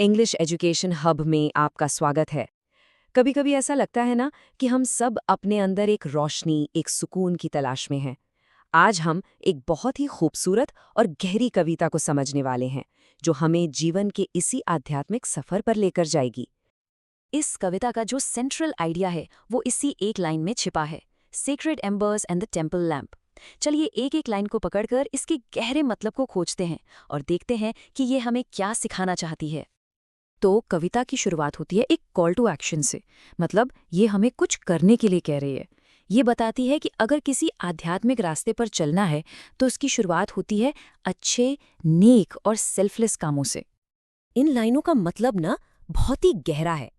English education hub में आपका स्वागत है। कभी-कभी ऐसा लगता है ना कि हम सब अपने अंदर एक रोशनी, एक सुकून की तलाश में हैं। आज हम एक बहुत ही खूबसूरत और गहरी कविता को समझने वाले हैं, जो हमें जीवन के इसी आध्यात्मिक सफर पर लेकर जाएगी। इस कविता का जो सेंट्रल आइडिया है वो इसी एक लाइन में छिपा है, sacred एम्बर्स and the temple lamp. चलिए एक एक लाइन को पकड़कर इसके गहरे मतलब को खोजते हैं और देखते हैं कि ये हमें क्या सिखाना चाहती है। तो कविता की शुरुआत होती है एक कॉल टू एक्शन से, मतलब ये हमें कुछ करने के लिए कह रही है। ये बताती है कि अगर किसी आध्यात्मिक रास्ते पर चलना है तो उसकी शुरुआत होती है अच्छे, नेक और सेल्फलेस कामों से। इन लाइनों का मतलब ना बहुत ही गहरा है।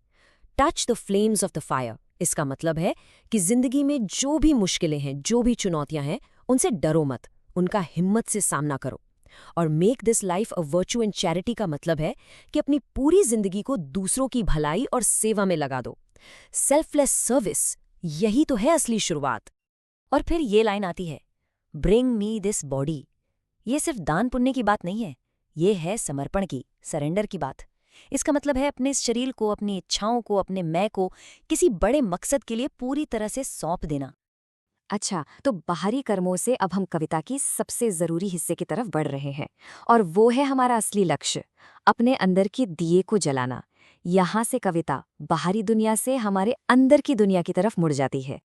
Touch the flames of the fire, इसका मतलब है कि जिंदगी में जो भी मुश्किलें हैं, जो भी चुनौतियां हैं, उनसे डरो मत, उनका हिम्मत से सामना करो। और make this life a virtue and charity का मतलब है कि अपनी पूरी जिंदगी को दूसरों की भलाई और सेवा में लगा दो। सेल्फलेस सर्विस, यही तो है असली शुरुआत। और फिर ये लाइन आती है, ब्रिंग मी दिस बॉडी। ये सिर्फ दान पुण्य की बात नहीं है, ये है समर्पण की, सरेंडर की बात। इसका मतलब है अपने शरीर को, अपनी इच्छाओं को, अपने मैं को किसी बड़े मकसद के लिए पूरी तरह से सौंप देना। अच्छा, तो बाहरी कर्मों से अब हम कविता की सबसे जरूरी हिस्से की तरफ बढ़ रहे हैं, और वो है हमारा असली लक्ष्य, अपने अंदर के दिए को जलाना। यहाँ से कविता बाहरी दुनिया से हमारे अंदर की दुनिया की तरफ मुड़ जाती है।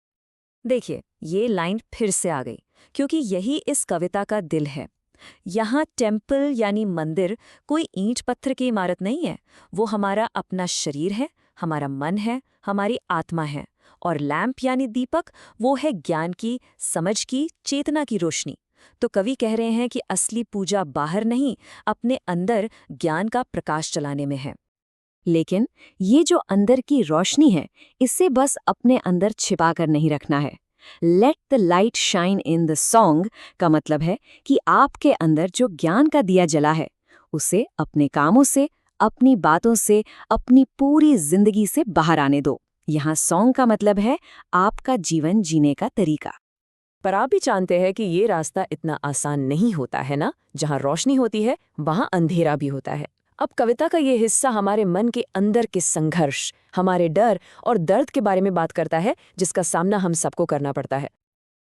देखिए, ये लाइन फिर से आ गई, क्योंकि यही इस कविता का दिल है। यहाँ टेम्पल यानी मंदिर कोई ईंट पत्थर की इमारत नहीं है, वो हमारा अपना शरीर है, हमारा मन है, हमारी आत्मा है। और लैंप यानी दीपक, वो है ज्ञान की, समझ की, चेतना की रोशनी। तो कवि कह रहे हैं कि असली पूजा बाहर नहीं, अपने अंदर ज्ञान का प्रकाश चलाने में है। लेकिन ये जो अंदर की रोशनी है, इसे बस अपने अंदर छिपा कर नहीं रखना है। Let the light shine in the song का मतलब है कि आपके अंदर जो ज्ञान का दिया जला है, उसे अपने कामों से, अपनी बातों से, अपनी पूरी जिंदगी से बाहर आने दो। यहाँ सॉन्ग का मतलब है आपका जीवन जीने का तरीका। पर आप भी जानते हैं कि ये रास्ता इतना आसान नहीं होता है ना। जहाँ रोशनी होती है वहाँ अंधेरा भी होता है। अब कविता का ये हिस्सा हमारे मन के अंदर के संघर्ष, हमारे डर और दर्द के बारे में बात करता है, जिसका सामना हम सबको करना पड़ता है।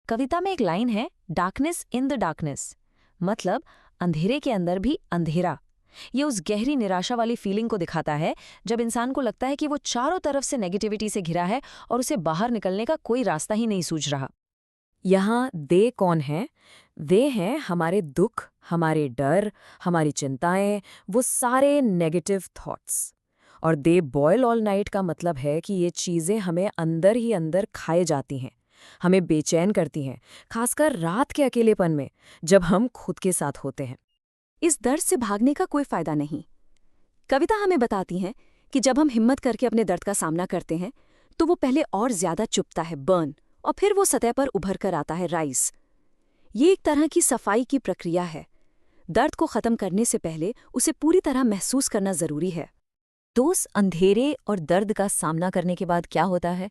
कविता में एक लाइन है, डार्कनेस इन द डार्कनेस, मतलब अंधेरे के अंदर भी अंधेरा। ये उस गहरी निराशा वाली फीलिंग को दिखाता है जब इंसान को लगता है कि वो चारों तरफ से नेगेटिविटी से घिरा है और उसे बाहर निकलने का कोई रास्ता ही नहीं सूझ रहा। यहाँ दे कौन है? वे हैं हमारे दुख, हमारे डर, हमारी चिंताएं, वो सारे नेगेटिव थॉट्स। और दे बॉयल ऑल नाइट का मतलब है कि ये चीज़ें हमें अंदर ही अंदर खाए जाती हैं, हमें बेचैन करती हैं, खासकर रात के अकेलेपन में, जब हम खुद के साथ होते हैं। इस दर्द से भागने का कोई फायदा नहीं। कविता हमें बताती है कि जब हम हिम्मत करके अपने दर्द का सामना करते हैं, तो वो पहले और ज्यादा चुभता है, बर्न, और फिर वो सतह पर उभर कर आता है, राइज। ये एक तरह की सफाई की प्रक्रिया है। दर्द को खत्म करने से पहले उसे पूरी तरह महसूस करना जरूरी है। तो उस अंधेरे और दर्द का सामना करने के बाद क्या होता है?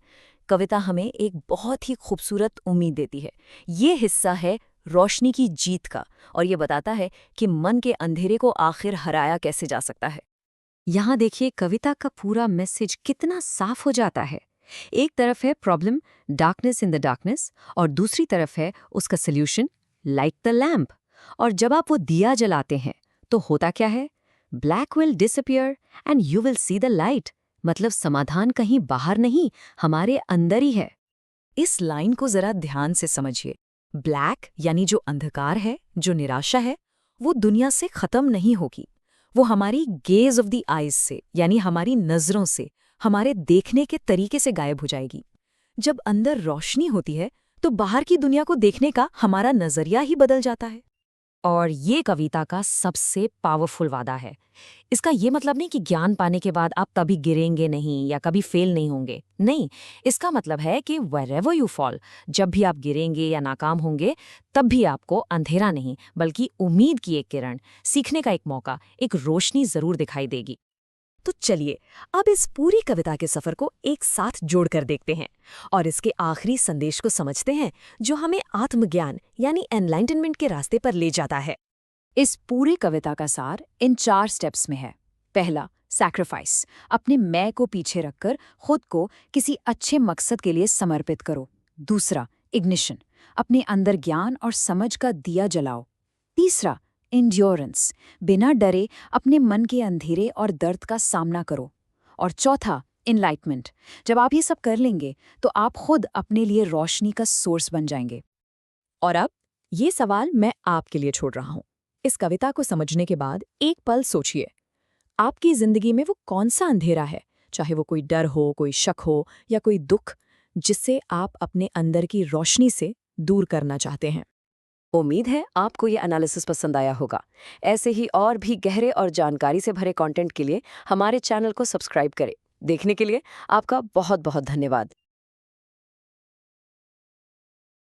कविता हमें एक बहुत ही खूबसूरत उम्मीद देती है। ये हिस्सा है रोशनी की जीत का, और ये बताता है कि मन के अंधेरे को आखिर हराया कैसे जा सकता है। यहाँ देखिए कविता का पूरा मैसेज कितना साफ हो जाता है। एक तरफ है problem, darkness in the darkness, और दूसरी तरफ है उसका सल्यूशन, लाइट द लैम्प। और जब आप वो दिया जलाते हैं तो होता क्या है? Black will disappear and you will see the light. मतलब समाधान कहीं बाहर नहीं, हमारे अंदर ही है। इस लाइन को जरा ध्यान से समझिए। ब्लैक यानी जो अंधकार है, जो निराशा है, वो दुनिया से खत्म नहीं होगी। वो हमारी गेज ऑफ द आईज से, यानी हमारी नजरों से, हमारे देखने के तरीके से गायब हो जाएगी। जब अंदर रोशनी होती है तो बाहर की दुनिया को देखने का हमारा नजरिया ही बदल जाता है। और ये कविता का सबसे पावरफुल वादा है। इसका ये मतलब नहीं कि ज्ञान पाने के बाद आप कभी गिरेंगे नहीं या कभी फेल नहीं होंगे। नहीं, इसका मतलब है कि wherever you fall, जब भी आप गिरेंगे या नाकाम होंगे, तब भी आपको अंधेरा नहीं बल्कि उम्मीद की एक किरण, सीखने का एक मौका, एक रोशनी जरूर दिखाई देगी। तो चलिए अब इस पूरी कविता के सफर को एक साथ जोड़कर देखते हैं और इसके आखिरी संदेश को समझते हैं, जो हमें आत्मज्ञान यानी एनलाइटनमेंट के रास्ते पर ले जाता है। इस पूरी कविता का सार इन 4 स्टेप्स में है। पहला, सैक्रिफाइस, अपने मैं को पीछे रखकर खुद को किसी अच्छे मकसद के लिए समर्पित करो। दूसरा, इग्निशन, अपने अंदर ज्ञान और समझ का दिया जलाओ। तीसरा, इंड्योरेंस, बिना डरे अपने मन के अंधेरे और दर्द का सामना करो। और चौथा, इनलाइटमेंट, जब आप ये सब कर लेंगे तो आप खुद अपने लिए रोशनी का सोर्स बन जाएंगे। और अब ये सवाल मैं आपके लिए छोड़ रहा हूं। इस कविता को समझने के बाद एक पल सोचिए, आपकी जिंदगी में वो कौन सा अंधेरा है, चाहे वो कोई डर हो, कोई शक हो या कोई दुख, जिससे आप अपने अंदर की रोशनी से दूर करना चाहते हैं। उम्मीद है आपको ये एनालिसिस पसंद आया होगा। ऐसे ही और भी गहरे और जानकारी से भरे कंटेंट के लिए हमारे चैनल को सब्सक्राइब करें। देखने के लिए आपका बहुत बहुत धन्यवाद।